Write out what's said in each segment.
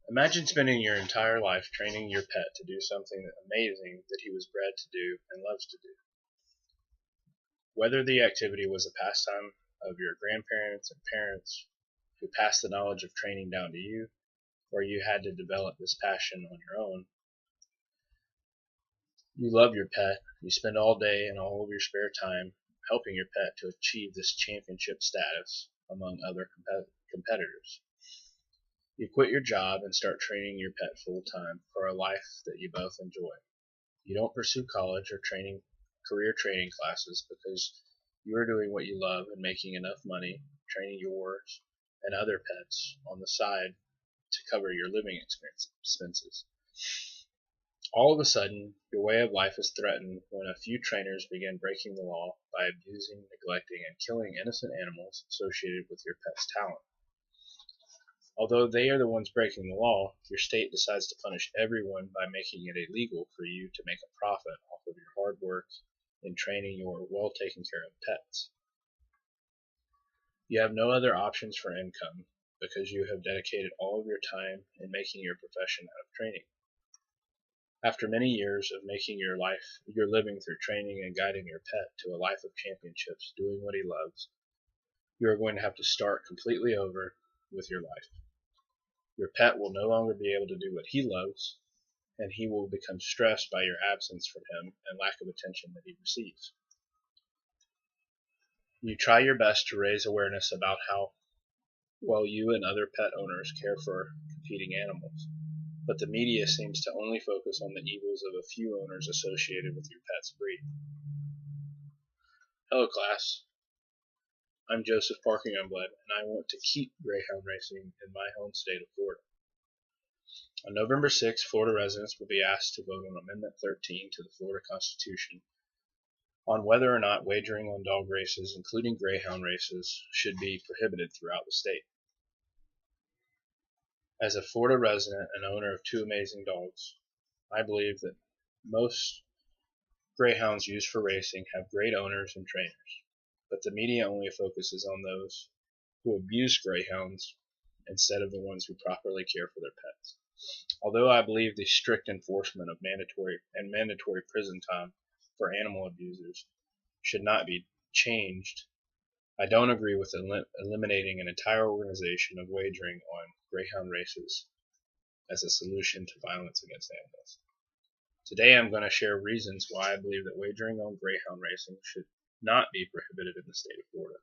Imagine spending your entire life training your pet to do something amazing that he was bred to do and loves to do. Whether the activity was a pastime of your grandparents and parents who passed the knowledge of training down to you, or you had to develop this passion on your own, you love your pet, you spend all day and all of your spare time helping your pet to achieve this championship status among other competitors. You quit your job and start training your pet full time for a life that you both enjoy. You don't pursue college or career training classes because you are doing what you love and making enough money training yours and other pets on the side to cover your living expenses. All of a sudden, your way of life is threatened when a few trainers begin breaking the law by abusing, neglecting, and killing innocent animals associated with your pet's talent. Although they are the ones breaking the law, your state decides to punish everyone by making it illegal for you to make a profit off of your hard work in training your well taken care of pets. You have no other options for income because you have dedicated all of your time in making your profession out of training. After many years of making your living through training and guiding your pet to a life of championships, doing what he loves, you are going to have to start completely over with your life. Your pet will no longer be able to do what he loves, and he will become stressed by your absence from him and lack of attention that he receives. You try your best to raise awareness about how well you and other pet owners care for competing animals, but the media seems to only focus on the evils of a few owners associated with your pet's breed. Hello class, I'm Joseph Parker Youngblood, and I want to keep greyhound racing in my home state of Florida. On November 6, Florida residents will be asked to vote on Amendment 13 to the Florida Constitution on whether or not wagering on dog races, including greyhound races, should be prohibited throughout the state. As a Florida resident and owner of two amazing dogs, I believe that most greyhounds used for racing have great owners and trainers, but the media only focuses on those who abuse greyhounds instead of the ones who properly care for their pets. Although I believe the strict enforcement of mandatory prison time for animal abusers should not be changed, I don't agree with eliminating an entire organization of wagering on greyhound races as a solution to violence against animals. Today I'm going to share reasons why I believe that wagering on greyhound racing should not be prohibited in the state of Florida.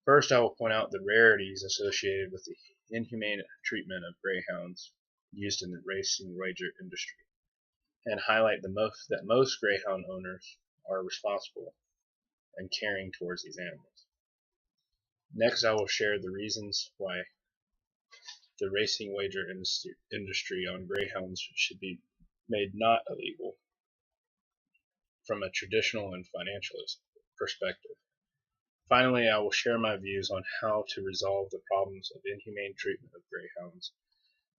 First, I will point out the rarities associated with the inhumane treatment of greyhounds used in the racing wager industry, and highlight that most greyhound owners are responsible and caring towards these animals. Next, I will share the reasons why the racing wager industry on greyhounds should be made not illegal from a traditional and financialist perspective. Finally, I will share my views on how to resolve the problems of inhumane treatment of greyhounds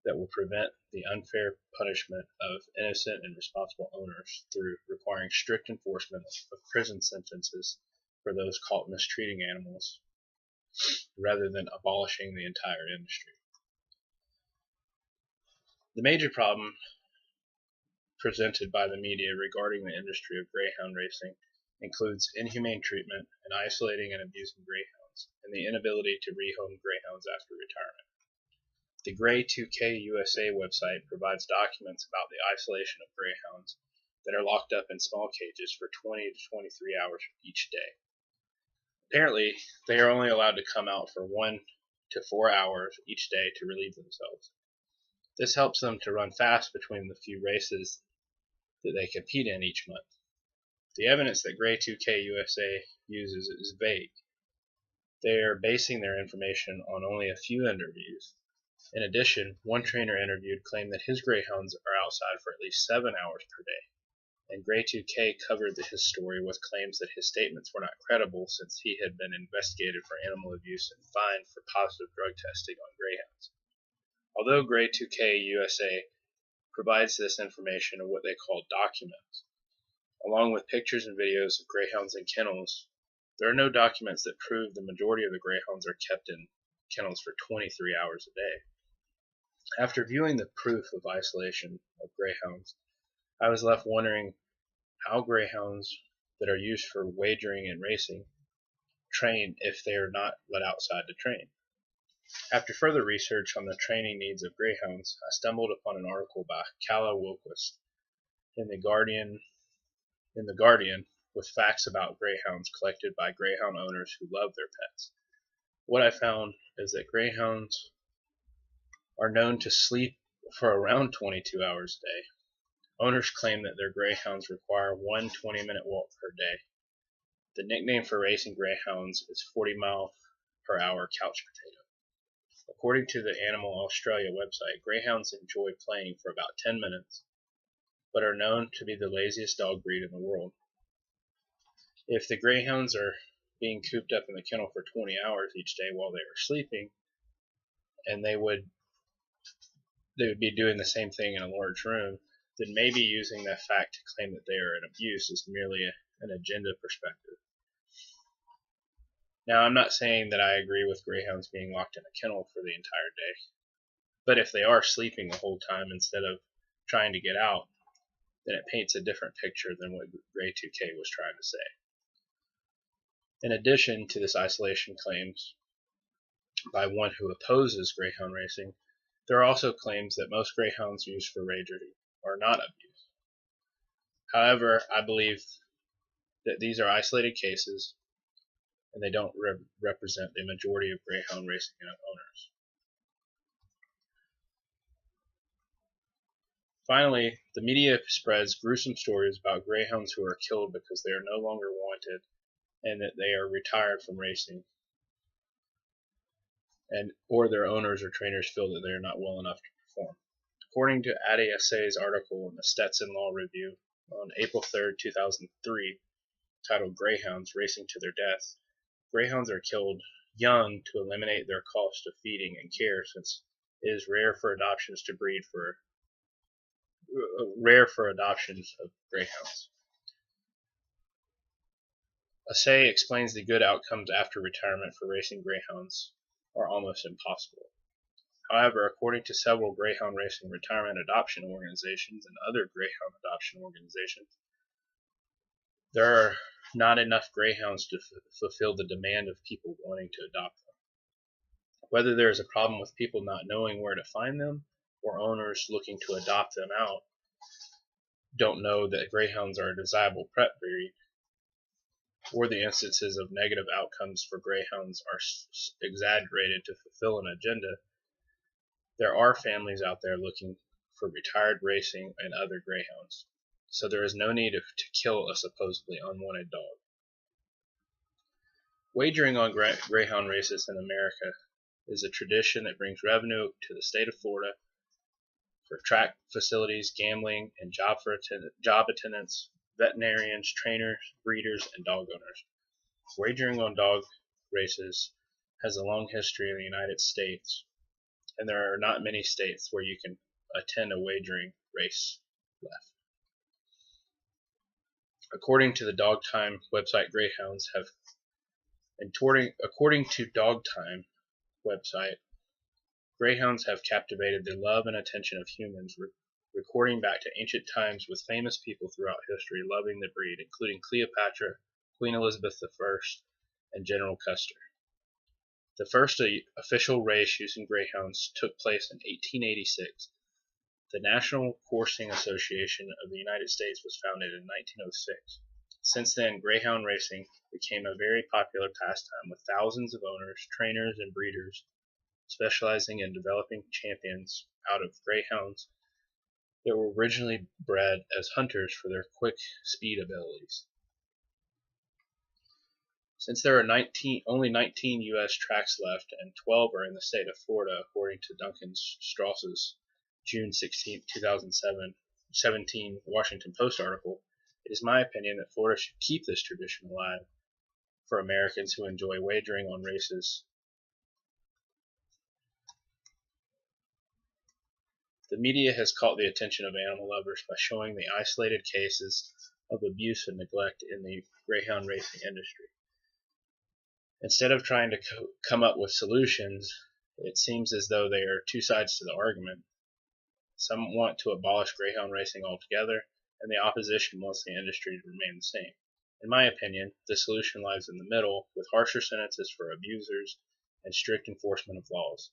that will prevent the unfair punishment of innocent and responsible owners through requiring strict enforcement of prison sentences for those caught mistreating animals, rather than abolishing the entire industry. The major problem presented by the media regarding the industry of greyhound racing includes inhumane treatment and isolating and abusing greyhounds, and the inability to rehome greyhounds after retirement. The Grey 2K USA website provides documents about the isolation of greyhounds that are locked up in small cages for 20 to 23 hours each day. Apparently, they are only allowed to come out for 1 to 4 hours each day to relieve themselves. This helps them to run fast between the few races that they compete in each month. The evidence that Grey 2K USA uses is vague. They are basing their information on only a few interviews. In addition, one trainer interviewed claimed that his greyhounds are outside for at least 7 hours per day, and Grey 2K covered his story with claims that his statements were not credible since he had been investigated for animal abuse and fined for positive drug testing on greyhounds. Although Grey 2K USA provides this information in what they call documents, along with pictures and videos of greyhounds in kennels, there are no documents that prove the majority of the greyhounds are kept in kennels for 23 hours a day. After viewing the proof of isolation of greyhounds, I was left wondering how greyhounds that are used for wagering and racing train if they are not let outside to train. After further research on the training needs of greyhounds, I stumbled upon an article by Calla Wilquist in the Guardian with facts about greyhounds collected by greyhound owners who love their pets. What I found is that greyhounds are known to sleep for around 22 hours a day. Owners claim that their greyhounds require one 20-minute walk per day. The nickname for racing greyhounds is 40-mile-per-hour couch potato. According to the Animal Australia website, greyhounds enjoy playing for about 10 minutes, but are known to be the laziest dog breed in the world. If the greyhounds are being cooped up in the kennel for 20 hours each day while they are sleeping, and they would be doing the same thing in a large room, then maybe using that fact to claim that they are an abuse is merely an agenda perspective. Now, I'm not saying that I agree with greyhounds being locked in a kennel for the entire day, but if they are sleeping the whole time instead of trying to get out, then it paints a different picture than what Gray 2K was trying to say. In addition to this isolation claims by one who opposes greyhound racing, there are also claims that most greyhounds used for wagering are not abused. However, I believe that these are isolated cases and they don't represent the majority of greyhound racing owners. Finally, the media spreads gruesome stories about greyhounds who are killed because they are no longer wanted and that they are retired from racing, or their owners or trainers feel that they are not well enough to perform. According to Adi Assay's article in the Stetson Law Review on April 3, 2003, titled Greyhounds Racing to Their Death, greyhounds are killed young to eliminate their cost of feeding and care, since it is rare for adoptions of greyhounds. Assay explains the good outcomes after retirement for racing greyhounds are almost impossible. However, according to several greyhound racing retirement adoption organizations and other greyhound adoption organizations, there are not enough greyhounds to fulfill the demand of people wanting to adopt them. Whether there is a problem with people not knowing where to find them, or owners looking to adopt them out don't know that greyhounds are a desirable pet breed, or the instances of negative outcomes for greyhounds are exaggerated to fulfill an agenda, there are families out there looking for retired racing and other greyhounds, so there is no need to kill a supposedly unwanted dog. Wagering on greyhound races in America is a tradition that brings revenue to the state of Florida for track facilities, gambling, and job attendants, veterinarians, trainers, breeders, and dog owners. Wagering on dog races has a long history in the United States, and there are not many states where you can attend a wagering race left. According to the Dog Time website, according to Dog Time website, greyhounds have captivated the love and attention of humans, recording back to ancient times with famous people throughout history loving the breed, including Cleopatra, Queen Elizabeth I, and General Custer. The first official race using greyhounds took place in 1886. The National Coursing Association of the United States was founded in 1906. Since then, greyhound racing became a very popular pastime, with thousands of owners, trainers, and breeders specializing in developing champions out of greyhounds that were originally bred as hunters for their quick speed abilities. Since there are only 19 U.S. tracks left and 12 are in the state of Florida, according to Duncan Strauss's June 16, 2017 Washington Post article, it is my opinion that Florida should keep this tradition alive for Americans who enjoy wagering on races. The media has caught the attention of animal lovers by showing the isolated cases of abuse and neglect in the greyhound racing industry. Instead of trying to come up with solutions, It seems as though there are two sides to the argument. Some want to abolish greyhound racing altogether, and the opposition wants the industry to remain the same. In my opinion, the solution lies in the middle, with harsher sentences for abusers and strict enforcement of laws.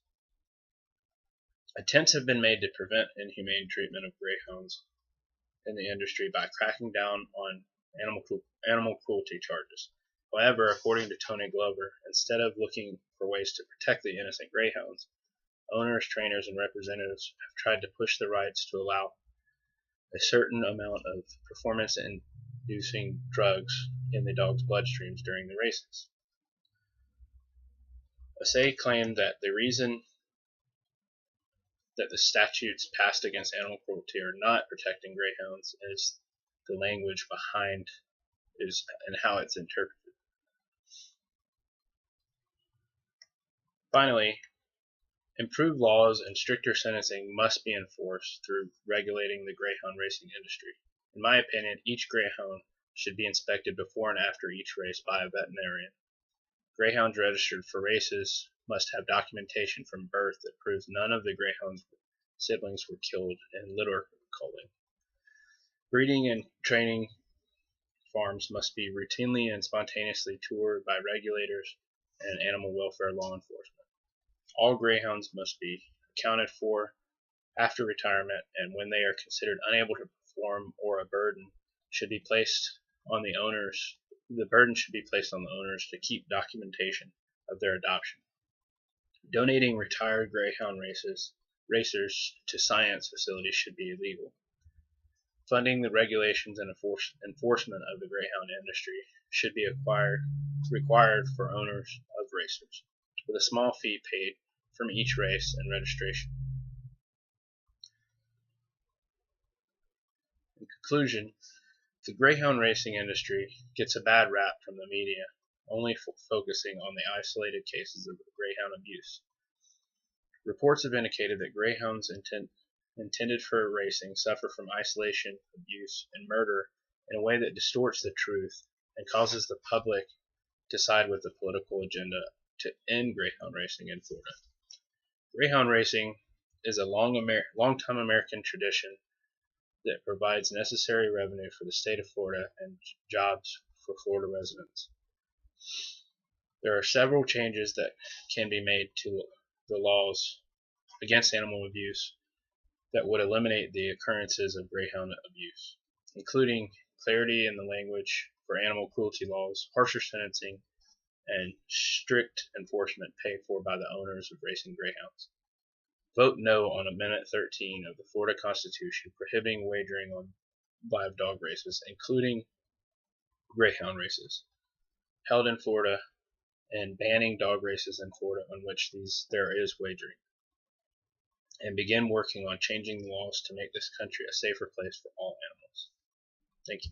Attempts have been made to prevent inhumane treatment of greyhounds in the industry by cracking down on animal cruelty charges. However, according to Tony Glover, instead of looking for ways to protect the innocent greyhounds, owners, trainers, and representatives have tried to push the rights to allow a certain amount of performance-inducing drugs in the dog's bloodstreams during the races. Assay claimed that the reason that the statutes passed against animal cruelty are not protecting greyhounds is the language behind is and how it's interpreted. Finally, improved laws and stricter sentencing must be enforced through regulating the greyhound racing industry. In my opinion, each greyhound should be inspected before and after each race by a veterinarian. Greyhounds registered for races must have documentation from birth that proves none of the greyhound's siblings were killed in litter culling. Breeding and training farms must be routinely and spontaneously toured by regulators and animal welfare law enforcement. All greyhounds must be accounted for after retirement, and when they are considered unable to perform or a burden should be placed on the owners. The burden should be placed on the owners to keep documentation of their adoption. Donating retired greyhound racers to science facilities should be illegal. Funding the regulations and enforcement of the greyhound industry should be required for owners of racers, with a small fee paid from each race and registration. In conclusion, the greyhound racing industry gets a bad rap from the media, only focusing on the isolated cases of greyhound abuse. Reports have indicated that greyhounds intended for racing suffer from isolation, abuse, and murder in a way that distorts the truth and causes the public to side with the political agenda to end greyhound racing in Florida. Greyhound racing is a long-time American tradition that provides necessary revenue for the state of Florida and jobs for Florida residents. There are several changes that can be made to the laws against animal abuse that would eliminate the occurrences of greyhound abuse, including clarity in the language for animal cruelty laws, harsher sentencing, and strict enforcement paid for by the owners of racing greyhounds. Vote no on Amendment 13 of the Florida Constitution prohibiting wagering on live dog races, including greyhound races, held in Florida, and banning dog races in Florida on which there is wagering, and begin working on changing the laws to make this country a safer place for all animals. Thank you.